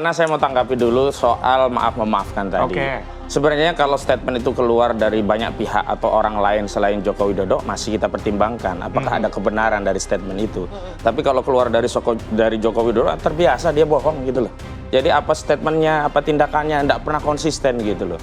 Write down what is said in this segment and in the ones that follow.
Karena saya mau tanggapi dulu soal maaf-memaafkan tadi. Sebenarnya kalau statement itu keluar dari banyak pihak atau orang lain selain Joko Widodo, masih kita pertimbangkan apakah ada kebenaran dari statement itu. Tapi kalau keluar dari Joko Widodo, terbiasa dia bohong gitu loh. Jadi apa statementnya, apa tindakannya, tidak pernah konsisten gitu loh.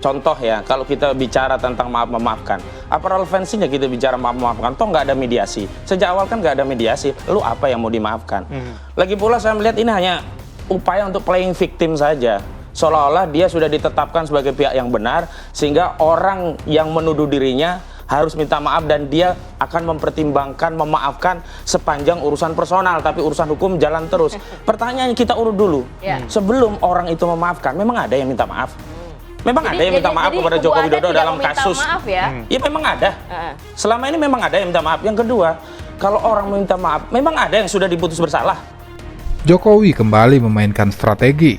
Contoh ya, kalau kita bicara tentang maaf-memaafkan, apa relevansinya kita bicara maaf-memaafkan? Toh nggak ada mediasi. Sejak awal kan nggak ada mediasi, lu apa yang mau dimaafkan? Lagi pula saya melihat ini hanya upaya untuk playing victim saja. Seolah-olah dia sudah ditetapkan sebagai pihak yang benar, sehingga orang yang menuduh dirinya harus minta maaf dan dia akan mempertimbangkan, memaafkan sepanjang urusan personal, tapi urusan hukum jalan terus. Pertanyaan kita urut dulu, sebelum orang itu memaafkan, memang ada yang minta maaf? Memang ada yang minta maaf kepada Joko Widodo dalam kasus? Maaf ya? Ya memang ada. Selama ini memang ada yang minta maaf. Yang kedua, kalau orang minta maaf, memang ada yang sudah diputus bersalah. Jokowi kembali memainkan strategi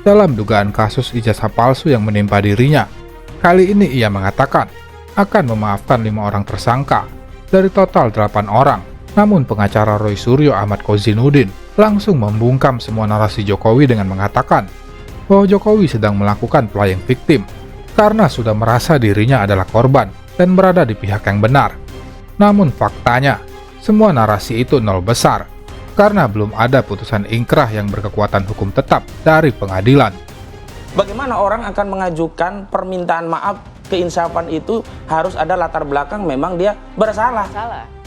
dalam dugaan kasus ijazah palsu yang menimpa dirinya. Kali ini ia mengatakan akan memaafkan 5 orang tersangka dari total 8 orang. Namun pengacara Roy Suryo Ahmad Kozinudin langsung membungkam semua narasi Jokowi dengan mengatakan bahwa Jokowi sedang melakukan playing victim karena sudah merasa dirinya adalah korban dan berada di pihak yang benar. Namun faktanya, semua narasi itu nol besar karena belum ada putusan ingkrah yang berkekuatan hukum tetap dari pengadilan. Bagaimana orang akan mengajukan permintaan maaf, keinsafan itu harus ada latar belakang memang dia bersalah.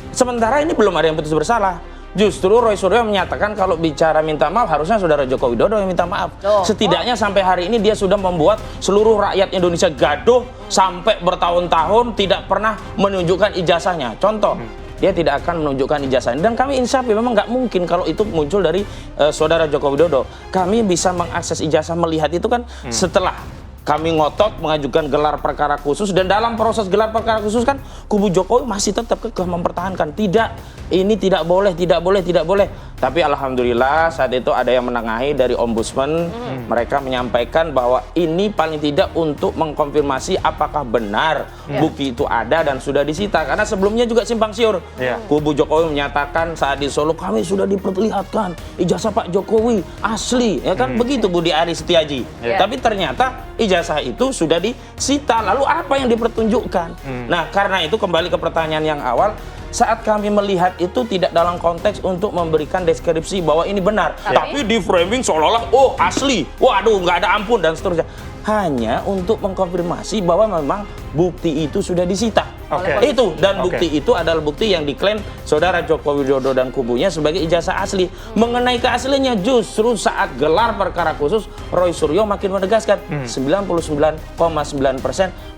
Sementara ini belum ada yang putus bersalah. Justru Roy Suryo menyatakan kalau bicara minta maaf harusnya saudara Joko Widodo yang minta maaf. Setidaknya sampai hari ini dia sudah membuat seluruh rakyat Indonesia gaduh sampai bertahun-tahun tidak pernah menunjukkan ijazahnya. Contoh, dia tidak akan menunjukkan ijazahnya. Dan kami insaf ya memang nggak mungkin kalau itu muncul dari saudara Joko Widodo. Kami bisa mengakses ijazah, melihat itu kan setelah kami ngotot mengajukan gelar perkara khusus, dan dalam proses gelar perkara khusus kan kubu Jokowi masih tetap kekeh mempertahankan tidak, ini tidak boleh, tidak boleh, tidak boleh. Tapi alhamdulillah saat itu ada yang menengahi dari ombudsman. Mereka menyampaikan bahwa ini paling tidak untuk mengkonfirmasi apakah benar bukti itu ada dan sudah disita. Karena sebelumnya juga simpang siur. Kubu Jokowi menyatakan saat di Solo kami sudah diperlihatkan ijazah Pak Jokowi asli, ya kan begitu Budi Aris Setiaji. Tapi ternyata ijazah itu sudah disita. Lalu apa yang dipertunjukkan? Nah, karena itu kembali ke pertanyaan yang awal, saat kami melihat itu tidak dalam konteks untuk memberikan deskripsi bahwa ini benar, tapi di framing seolah-olah oh asli, waduh nggak ada ampun dan seterusnya. Hanya untuk mengkonfirmasi bahwa memang bukti itu sudah disita. Itu, dan bukti itu adalah bukti yang diklaim saudara Joko Widodo dan kubunya sebagai ijazah asli. Mengenai keasliannya justru saat gelar perkara khusus Roy Suryo makin menegaskan 99,9%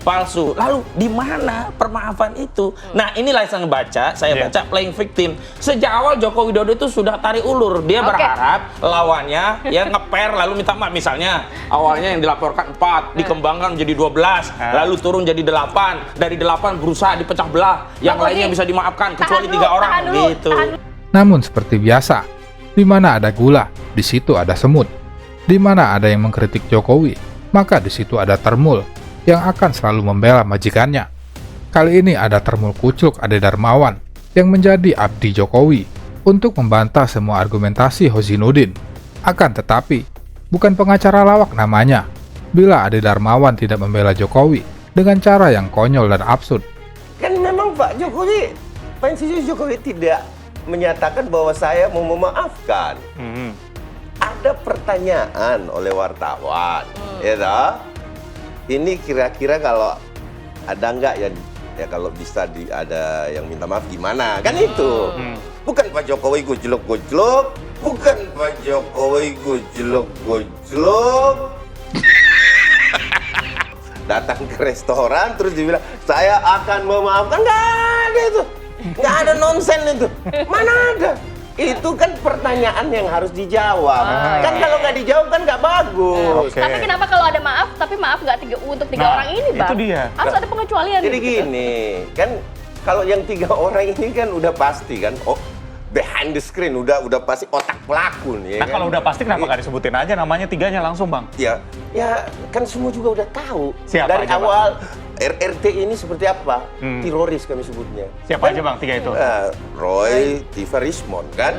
palsu. Lalu di mana permaafan itu? Nah, inilah yang saya baca playing victim. Sejak awal Joko Widodo itu sudah tarik ulur. Dia berharap lawannya ya ngeper lalu minta maaf. Misalnya awalnya yang dilaporkan 4 dikembangkan menjadi 12, lalu turun jadi 8, dari 8 berusaha dipecah belah, yang lainnya bisa dimaafkan kecuali 3 orang gitu. Namun seperti biasa, di mana ada gula, di situ ada semut. Di mana ada yang mengkritik Jokowi, maka di situ ada Termul yang akan selalu membela majikannya. Kali ini ada Termul Kucluk Ade Darmawan yang menjadi abdi Jokowi untuk membantah semua argumentasi Kozinudin. Akan tetapi, bukan pengacara lawak namanya bila Ade Darmawan tidak membela Jokowi dengan cara yang konyol dan absurd. Kan memang Pak Jokowi, Pak Jokowi tidak menyatakan bahwa saya mau memaafkan. Ada pertanyaan oleh wartawan, ya toh? Ini kira-kira kalau ada nggak ya kalau bisa ada yang minta maaf gimana? Kan itu. Bukan Pak Jokowi gojlok-gojlok, bukan Pak Jokowi gojlok-gojlok. Datang ke restoran terus dibilang saya akan memaafkan, nggak ada itu, nggak ada nonsen itu, mana ada. Itu kan pertanyaan yang harus dijawab. Kan kalau nggak dijawab kan nggak bagus. Tapi kenapa kalau ada maaf tapi maaf nggak untuk 3 orang ini, Bang? Itu dia. Harus ada pengecualian. Jadi gini kan, kalau yang 3 orang ini kan udah pasti kan, oh behind the screen udah pasti otak pelaku nih. Nah, kalau udah pasti kenapa nggak disebutin aja namanya 3-nya langsung, Bang? Ya kan semua juga udah tahu. Siapa dari aja, awal RRT ini seperti apa? Teroris kami sebutnya. Siapa aja, Bang, 3 itu? Roy, Tifa Rismond kan?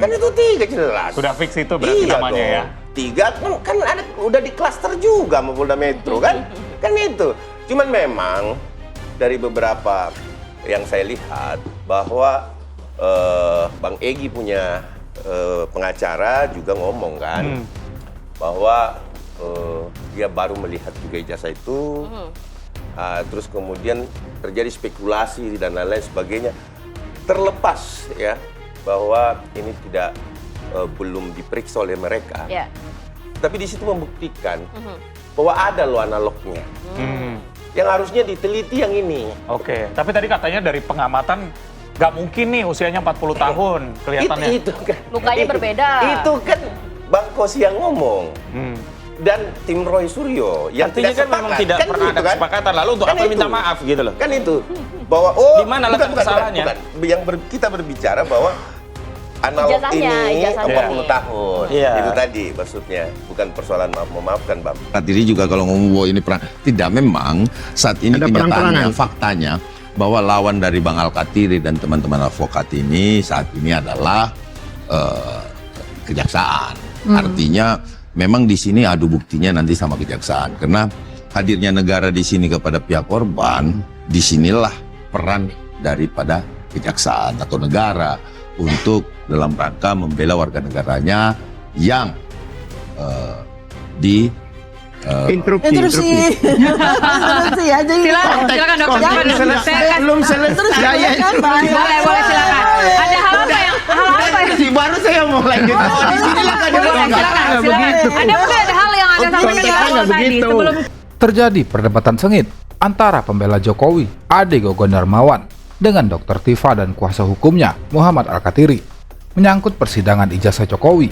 Kan itu 3 jelas. Sudah fix itu berarti namanya ya? 3 kan ada udah di klaster juga sama Polda Metro kan? Kan itu. Cuman memang dari beberapa yang saya lihat bahwa Bang Egy punya pengacara juga ngomong kan bahwa dia baru melihat juga ijazah itu, terus kemudian terjadi spekulasi dan lain-lain sebagainya. Terlepas ya bahwa ini tidak belum diperiksa oleh mereka, tapi di situ membuktikan bahwa ada loh analognya. Yang harusnya diteliti yang ini. Oke, tapi tadi katanya dari pengamatan nggak mungkin nih usianya 40 tahun kelihatannya. Itu kan. Mukanya berbeda. Itu kan Bang Kosi yang ngomong. Dan tim Roy Suryo yang Artinya kan memang tidak kan pernah ada gitu kan? kesepakatan, lalu untuk Kan apa minta itu. maaf gitu loh. Kan itu bahwa Di mana letak kesalahannya? Yang kita berbicara bahwa analog Ijazahnya, ini ijazahnya. 40 tahun. Iya. Itu tadi maksudnya, bukan persoalan memaafkan Bang. Diri juga kalau ngomong bahwa ini perang, tidak, memang saat ini Ada kenyataannya, perang-perangan. faktanya bahwa lawan dari Bang Al-Katiri dan teman-teman advokat ini saat ini adalah kejaksaan. Artinya memang di sini adu buktinya nanti sama kejaksaan, karena hadirnya negara di sini kepada pihak korban, disinilah peran daripada kejaksaan atau negara untuk dalam rangka membela warga negaranya yang Interupsi aja ini. Silakan dokter. Belum selesai. Boleh silakan. Ada hal apa yang Baru saya mau lanjut. Oh, di sinilah kan silakan. Ada mungkin ada hal yang Anda sampaikan di awal tadi sebelum Terjadi perdebatan sengit antara pembela Jokowi, Ade Gogon Darmawan, dengan Dr. Tifa dan kuasa hukumnya, Muhammad Al-Katiri, menyangkut persidangan ijazah Jokowi.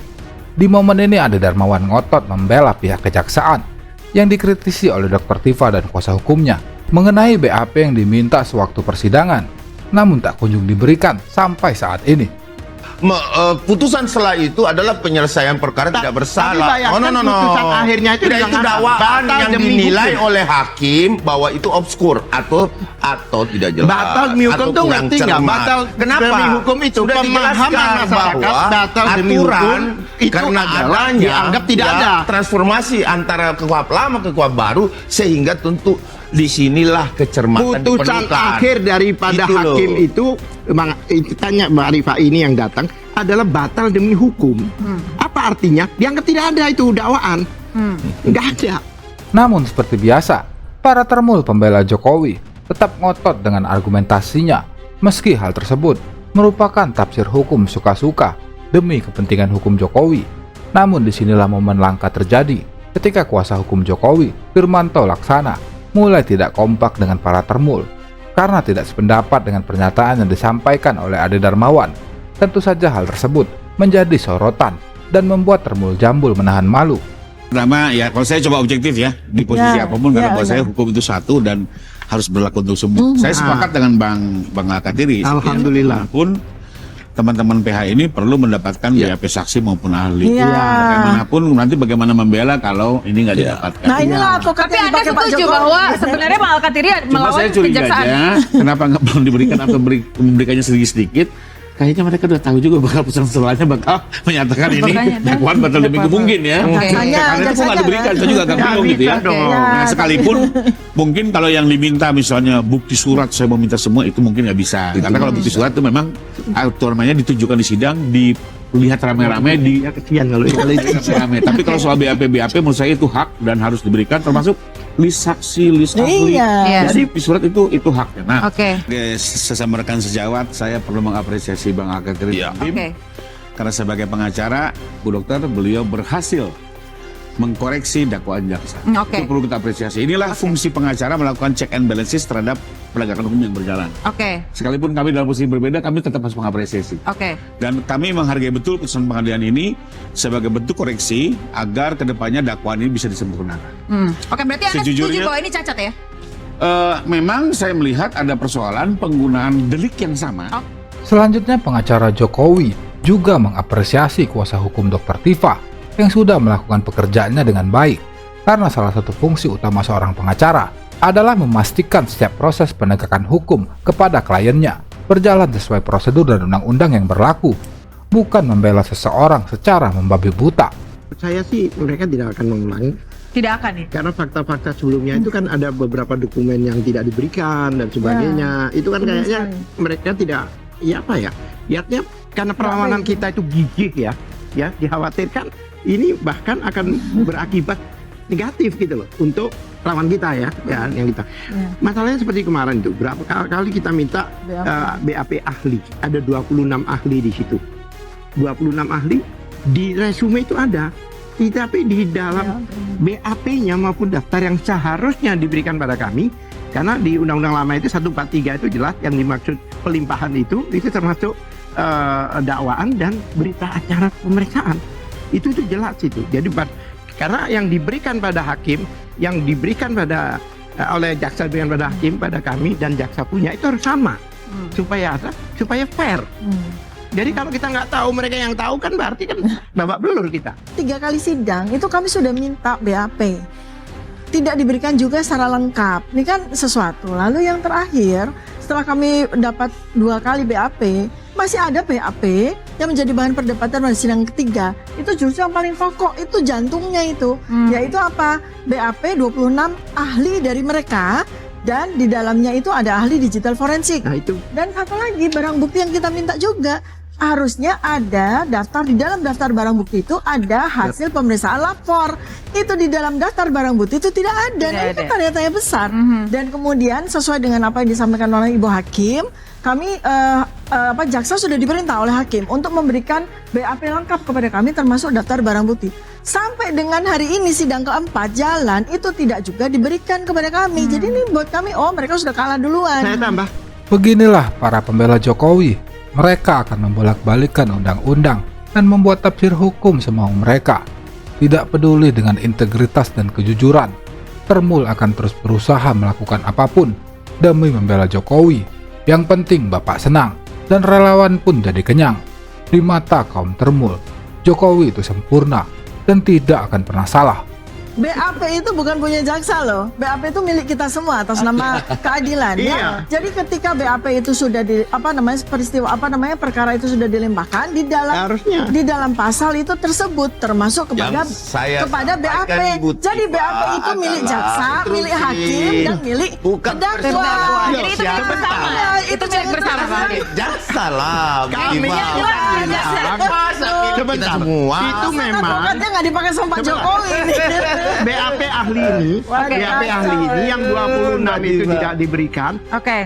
Di momen ini Ade Darmawan ngotot membela pihak kejaksaan yang dikritisi oleh Dr. Tifa dan kuasa hukumnya mengenai BAP yang diminta sewaktu persidangan, namun tak kunjung diberikan sampai saat ini. Putusan setelah itu adalah penyelesaian perkara tidak bersalah. bayangkan putusan akhirnya itu Tidak, dengan itu apa? dakwaan Batal yang demi dinilai hukum. oleh hakim bahwa itu obskur atau tidak jelas. Batal demi hukum atau tuh kurang ngerti nggak? cermat. Batal Kenapa? demi hukum itu Sudah pemahaman dijelaskan masyarakat bahwa batal demi aturan hukum itu karena adalah adanya dianggap tidak ada. transformasi antara KUHP lama ke KUHP baru, sehingga tentu disinilah kecermatan Putusan diperlukan. akhir daripada Gitu loh. hakim itu, tanya Mbak Arifah ini yang datang, adalah batal demi hukum. Apa artinya? Dianggap tidak ada itu dakwaan. Nggak ada. Namun seperti biasa, para termul pembela Jokowi tetap ngotot dengan argumentasinya, meski hal tersebut merupakan tafsir hukum suka-suka demi kepentingan hukum Jokowi. Namun disinilah momen langka terjadi ketika kuasa hukum Jokowi, Firmanto Laksana, mulai tidak kompak dengan para termul karena tidak sependapat dengan pernyataan yang disampaikan oleh Ade Darmawan. Tentu saja hal tersebut menjadi sorotan dan membuat termul Jambul menahan malu. Pertama ya, kalau saya coba objektif ya di posisi apapun, karena buat saya hukum itu satu dan harus berlaku untuk semua. Saya sepakat dengan Bang Al-Katiri. Alhamdulillah. Pun teman-teman PH ini perlu mendapatkan BAP saksi maupun ahli. Bagaimanapun nanti bagaimana membela kalau ini nggak didapatkan. Nah inilah tapi Anda setuju bahwa sebenarnya Bang Al-Katiri Cuma melawan saya curiga kejaksaan. aja kenapa nggak belum diberikan atau memberikannya sedikit-sedikit. Kayaknya mereka udah tahu juga bakal putusan setelahnya bakal menyatakan ini dakwaan batal demi hukum mungkin ya. Karena itu kok nggak diberikan, saya juga agak bingung gitu ya. Nah, sekalipun mungkin kalau yang diminta misalnya bukti surat saya mau minta semua, itu mungkin nggak bisa. Karena kalau bukti surat itu memang aturannya ditujukan di sidang, dilihat rame-rame di Kesian kalau itu. rame. Tapi kalau soal BAP menurut saya itu hak dan harus diberikan, termasuk list saksi, list ahli. Jadi bukti surat itu haknya. Nah, sesama rekan sejawat, saya perlu mengapresiasi Bang Al-Katiri dan tim. Karena sebagai pengacara, Bu Dokter, beliau berhasil mengkoreksi dakwaan jaksa. Itu perlu kita apresiasi. Inilah fungsi pengacara, melakukan check and balances terhadap penegakan hukum yang berjalan. Sekalipun kami dalam posisi berbeda, kami tetap harus mengapresiasi. Dan kami menghargai betul putusan pengadilan ini sebagai bentuk koreksi agar kedepannya dakwaan ini bisa disempurnakan. Berarti Anda setuju bahwa ini cacat ya? Memang saya melihat ada persoalan penggunaan delik yang sama. Selanjutnya pengacara Jokowi juga mengapresiasi kuasa hukum Dr. Tifa yang sudah melakukan pekerjaannya dengan baik, karena salah satu fungsi utama seorang pengacara adalah memastikan setiap proses penegakan hukum kepada kliennya berjalan sesuai prosedur dan undang-undang yang berlaku, bukan membela seseorang secara membabi buta. saya sih mereka tidak akan mengulangi. Tidak akan ya? Karena fakta-fakta sebelumnya itu kan ada beberapa dokumen yang tidak diberikan dan sebagainya. Itu kan kayaknya mereka tidak, ya apa ya? Lihatnya karena perlawanan kita itu gigih ya dikhawatirkan ini bahkan akan berakibat negatif gitu loh untuk lawan kita ya yang kita. Masalahnya seperti kemarin itu berapa kali kita minta BAP ahli, ada 26 ahli di situ. 26 ahli di resume itu ada. Tapi di dalam BAP-nya maupun daftar yang seharusnya diberikan pada kami, karena di Undang-Undang Lama itu 143 itu jelas yang dimaksud pelimpahan itu termasuk dakwaan dan berita acara pemeriksaan. Itu jelas itu. Jadi karena yang diberikan pada hakim, yang diberikan pada oleh jaksa diberikan pada hakim, pada kami dan jaksa punya itu harus sama supaya fair. Jadi kalau kita nggak tahu, mereka yang tahu kan berarti kan babak belur kita. 3 kali sidang itu kami sudah minta BAP, tidak diberikan juga secara lengkap. Ini kan sesuatu. Lalu yang terakhir setelah kami dapat 2 kali BAP, masih ada BAP yang menjadi bahan perdebatan pada sidang ketiga. Itu justru yang paling pokok, itu jantungnya itu, yaitu apa? BAP 26 ahli dari mereka. Dan di dalamnya itu ada ahli digital forensik. Nah, itu. Dan satu lagi barang bukti yang kita minta juga, harusnya ada daftar, di dalam daftar barang bukti itu ada hasil pemeriksaan lapor. Itu di dalam daftar barang bukti itu tidak ada. Nah, itu tanda-tanya besar. Dan kemudian sesuai dengan apa yang disampaikan oleh Ibu Hakim, kami jaksa sudah diperintah oleh hakim untuk memberikan BAP lengkap kepada kami termasuk daftar barang bukti. Sampai dengan hari ini sidang keempat jalan itu tidak juga diberikan kepada kami. Jadi ini buat kami, mereka sudah kalah duluan. Saya tambah. Beginilah para pembela Jokowi. Mereka akan membolak-balikan undang-undang dan membuat tafsir hukum semau mereka. Tidak peduli dengan integritas dan kejujuran. Termul akan terus berusaha melakukan apapun demi membela Jokowi. Yang penting Bapak senang dan relawan pun jadi kenyang. Di mata kaum Termul, Jokowi itu sempurna dan tidak akan pernah salah. BAP itu bukan punya jaksa loh. BAP itu milik kita semua atas nama keadilan. Ya. Jadi ketika BAP itu sudah perkara itu sudah dilimpahkan di dalam pasal itu tersebut termasuk kepada BAP. Jadi BAP itu milik jaksa, milik hakim dan milik terdakwa. Jadi itu milik bersama. Itu milik bersama. Jaksa lah. Sebentar. Itu memang advokatnya nggak dipakai sama Pak Jokowi ini. BAP ahli ini yang 26 itu tidak diberikan.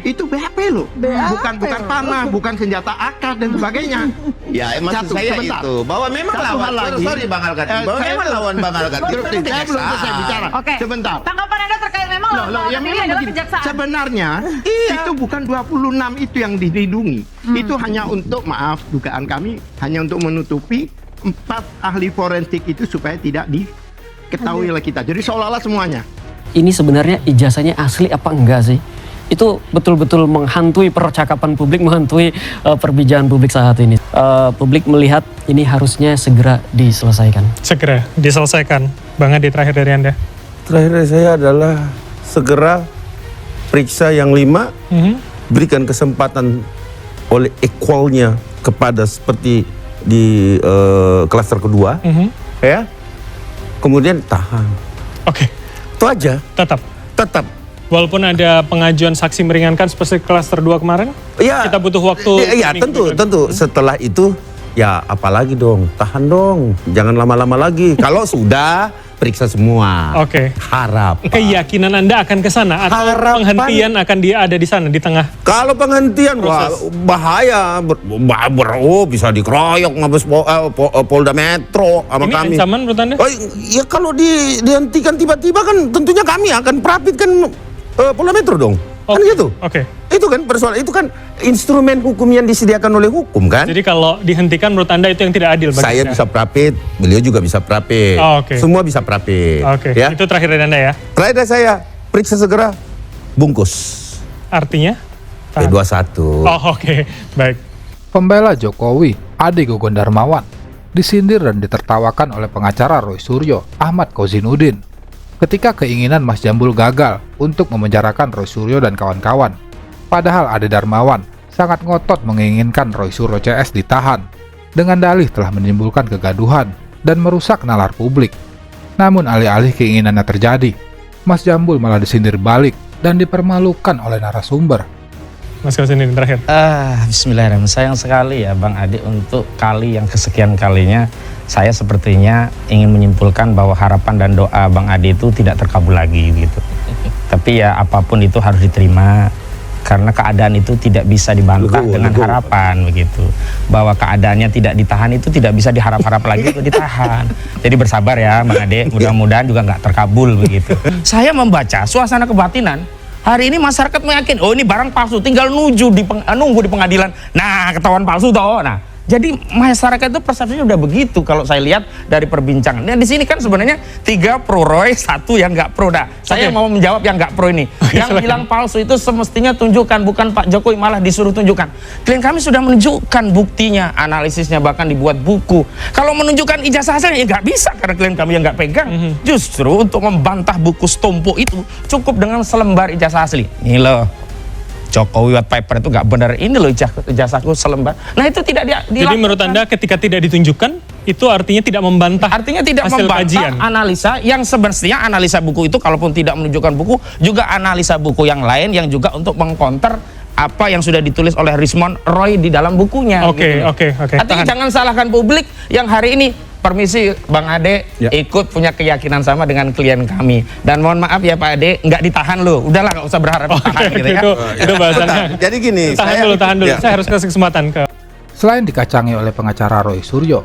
Itu BAP loh. Bukan panah, bukan senjata AK dan sebagainya. Ya, maksud saya itu bahwa memang lawan. Sorry Bang Al-Khatib, bahwa memang lawan Bang Al-Khatib. Saya belum selesai bicara. Sebentar. Tanggapan Anda terkait memang yang ini adalah kejaksaan. Sebenarnya itu bukan 26 itu yang dilindungi. Itu hanya untuk, maaf, dugaan kami hanya untuk menutupi 4 ahli forensik itu supaya tidak diketahui oleh kita. Jadi seolah-olah semuanya. Ini sebenarnya ijazahnya asli apa enggak sih? Itu betul-betul menghantui percakapan publik, menghantui perbincangan publik saat ini. Publik melihat ini harusnya segera diselesaikan. Segera diselesaikan. Bang Adi, terakhir dari Anda. Terakhir dari saya adalah segera periksa yang 5, berikan kesempatan oleh equalnya kepada seperti di klaster kedua, ya. Kemudian tahan. Oke. Itu aja. Tetap. Walaupun ada pengajuan saksi meringankan seperti klaster 2 kemarin, kita butuh waktu. Iya, tentu. Setelah itu, ya apalagi dong, tahan dong. Jangan lama-lama lagi. Kalau sudah, periksa semua. Oke. Harap. Keyakinan Anda akan ke sana atau penghentian akan ada di sana, di tengah? Kalau penghentian, bahaya. Bisa dikeroyok Mabes Polda Metro sama ini kami. Ini ancaman menurut Anda? Ya kalau dihentikan tiba-tiba kan tentunya kami akan perapitkan Polda Metro dong. Kan gitu. Oke. Itu kan persoalan, itu kan instrumen hukum yang disediakan oleh hukum kan. Jadi kalau dihentikan menurut Anda itu yang tidak adil bagi saya Anda? bisa perapit, beliau juga bisa perapit. Semua bisa perapit. Ya? Itu terakhir dari Anda ya? Terakhir dari saya, periksa segera, bungkus. Artinya? P21. Oke. Baik. Pembela Jokowi, Ade Gogon Darmawan, disindir dan ditertawakan oleh pengacara Roy Suryo, Ahmad Kozinudin, ketika keinginan Mas Jambul gagal untuk memenjarakan Roy Suryo dan kawan-kawan. Padahal Ade Darmawan sangat ngotot menginginkan Roy Suryo CS ditahan, dengan dalih telah menimbulkan kegaduhan dan merusak nalar publik. Namun alih-alih keinginannya terjadi, Mas Jambul malah disindir balik dan dipermalukan oleh narasumber. Mas Kosin ini terakhir. Bismillahirrahmanirrahim. Sayang sekali ya Bang Ade, untuk kali yang kesekian kalinya saya sepertinya ingin menyimpulkan bahwa harapan dan doa Bang Ade itu tidak terkabul lagi gitu. Tapi ya apapun itu harus diterima, karena keadaan itu tidak bisa dibantah dengan harapan begitu. Bahwa keadaannya tidak ditahan itu tidak bisa diharap-harap lagi untuk ditahan. Jadi bersabar ya Bang Ade, mudah-mudahan juga nggak terkabul begitu. Saya membaca suasana kebatinan. Hari ini masyarakat meyakin, oh ini barang palsu, tinggal nunggu di pengadilan. Nah, ketahuan palsu toh. Nah, jadi masyarakat itu persepsinya udah begitu kalau saya lihat dari perbincangan. Nah, di sini kan sebenarnya 3 pro Roy, 1 yang nggak pro. Nah, saya mau menjawab yang nggak pro ini. Yang bilang palsu itu semestinya tunjukkan, bukan Pak Jokowi, malah disuruh tunjukkan. Klien kami sudah menunjukkan buktinya, analisisnya, bahkan dibuat buku. Kalau menunjukkan ijazah hasilnya ya nggak bisa, karena klien kami yang nggak pegang. Justru untuk membantah buku Stompo itu cukup dengan selembar ijazah asli. Ini loh, Jokowi white paper itu nggak benar, ini loh ijazahku selembar. Nah itu tidak Jadi menurut Anda ketika tidak ditunjukkan, itu artinya tidak membantah, artinya tidak hasil membantah kajian. Analisa yang semestinya analisa buku itu, kalaupun tidak menunjukkan buku, juga analisa buku yang lain yang juga untuk mengkonter apa yang sudah ditulis oleh Rismond Roy di dalam bukunya. Oke. Artinya jangan salahkan publik yang hari ini, permisi Bang Ade, ikut punya keyakinan sama dengan klien kami. Dan mohon maaf ya Pak Ade, nggak ditahan loh. Udahlah, nggak usah berharap ditahan gitu ya. Itu bahasannya. Jadi gini, tahan dulu. Saya harus kasih kesempatan ke. Selain dikacangi oleh pengacara Roy Suryo,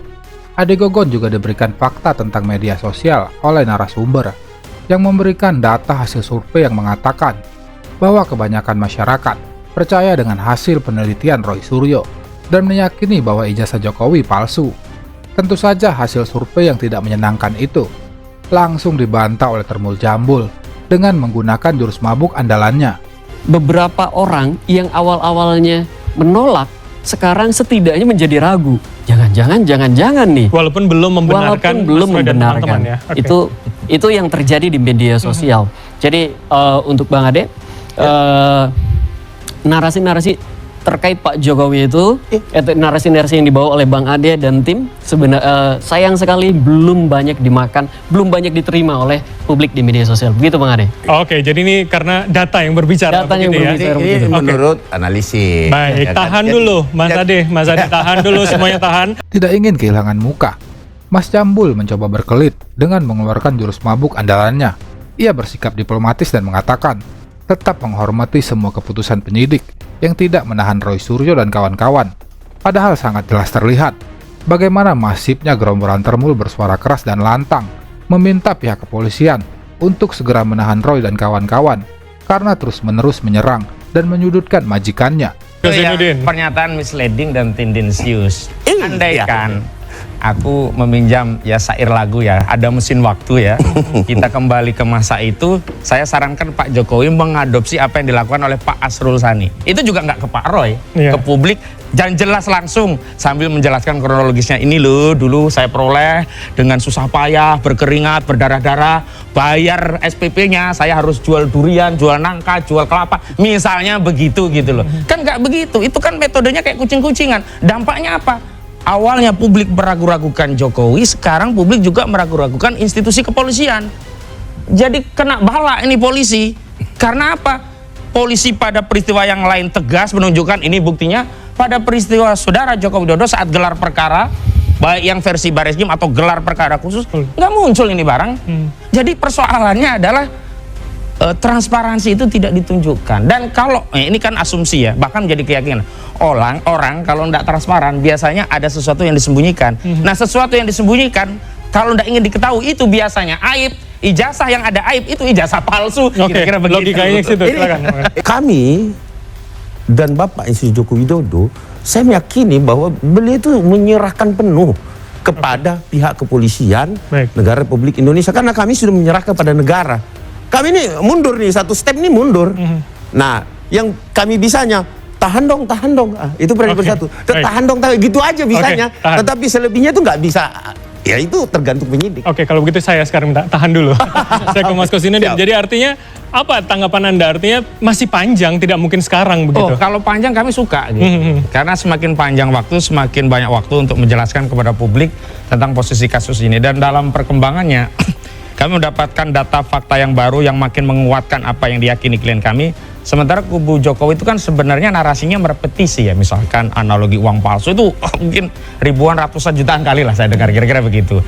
Ade Gogon juga diberikan fakta tentang media sosial oleh narasumber yang memberikan data hasil survei yang mengatakan bahwa kebanyakan masyarakat percaya dengan hasil penelitian Roy Suryo dan meyakini bahwa ijazah Jokowi palsu. Tentu saja hasil survei yang tidak menyenangkan itu langsung dibantah oleh Termul Jambul dengan menggunakan jurus mabuk andalannya. Beberapa orang yang awal-awalnya menolak, sekarang setidaknya menjadi ragu. Jangan-jangan nih. Walaupun belum membenarkan. Teman-teman ya. Okay. Itu yang terjadi di media sosial. Jadi untuk Bang Ade, narasi-narasi terkait Pak Jokowi itu, narasi-narasi yang dibawa oleh Bang Ade dan tim, sebenarnya sayang sekali belum banyak dimakan, belum banyak diterima oleh publik di media sosial. Begitu Bang Ade. Oke, jadi ini karena data yang berbicara. Ini menurut analisis. Baik, tahan dulu Mas Ade tahan dulu, semuanya tahan. Tidak ingin kehilangan muka, Mas Jambul mencoba berkelit dengan mengeluarkan jurus mabuk andalannya. Ia bersikap diplomatis dan mengatakan tetap menghormati semua keputusan penyidik yang tidak menahan Roy Suryo dan kawan-kawan. Padahal sangat jelas terlihat bagaimana masifnya gerombolan Termul bersuara keras dan lantang meminta pihak kepolisian untuk segera menahan Roy dan kawan-kawan karena terus-menerus menyerang dan menyudutkan majikannya. Pernyataan misleading dan tendensius. Andaikan aku meminjam ya syair lagu ya, ada mesin waktu ya, kita kembali ke masa itu, saya sarankan Pak Jokowi mengadopsi apa yang dilakukan oleh Pak Asrul Sani. Itu juga nggak ke Pak Roy, ke publik, dan jelas langsung sambil menjelaskan kronologisnya. Ini loh, dulu saya peroleh dengan susah payah, berkeringat, berdarah-darah, bayar SPP-nya, saya harus jual durian, jual nangka, jual kelapa, misalnya begitu gitu loh. Kan nggak begitu, itu kan metodenya kayak kucing-kucingan. Dampaknya apa? Awalnya publik meragu-ragukan Jokowi, sekarang publik juga meragu-ragukan institusi kepolisian. Jadi kena bala ini polisi. Karena apa? Polisi pada peristiwa yang lain tegas menunjukkan ini buktinya. Pada peristiwa saudara Joko Widodo saat gelar perkara, baik yang versi Bareskrim atau gelar perkara khusus, nggak muncul ini barang. Jadi persoalannya adalah transparansi itu tidak ditunjukkan. Dan kalau ini kan asumsi ya, bahkan menjadi keyakinan orang kalau tidak transparan biasanya ada sesuatu yang disembunyikan. Nah, sesuatu yang disembunyikan kalau tidak ingin diketahui itu biasanya aib. Ijazah yang ada aib itu ijazah palsu. Kira-kira begitu. Logikanya situ. Silakan. Kami dan Bapak Insinyur Joko Widodo, saya meyakini bahwa beliau itu menyerahkan penuh kepada pihak kepolisian negara Republik Indonesia, karena kami sudah menyerahkan pada negara. Kami ini mundur nih, satu step ini mundur. Nah, yang kami bisanya tahan dong. Itu prioritas satu. Tahan dong, gitu aja bisanya. Tetapi selebihnya itu nggak bisa. Ya itu tergantung penyidik. Oke, kalau begitu saya sekarang minta tahan dulu. Saya ke Mas Kosinudin. Jadi artinya Apa tanggapan Anda? Artinya masih panjang, tidak mungkin sekarang begitu? Oh, kalau panjang kami suka gitu. Karena semakin panjang waktu, semakin banyak waktu untuk menjelaskan kepada publik tentang posisi kasus ini. Dan dalam perkembangannya, kami mendapatkan data fakta yang baru yang makin menguatkan apa yang diyakini klien kami. Sementara kubu Jokowi itu kan sebenarnya narasinya merepetisi ya. Misalkan analogi uang palsu itu mungkin ribuan, ratusan jutaan kali lah saya dengar, kira-kira begitu.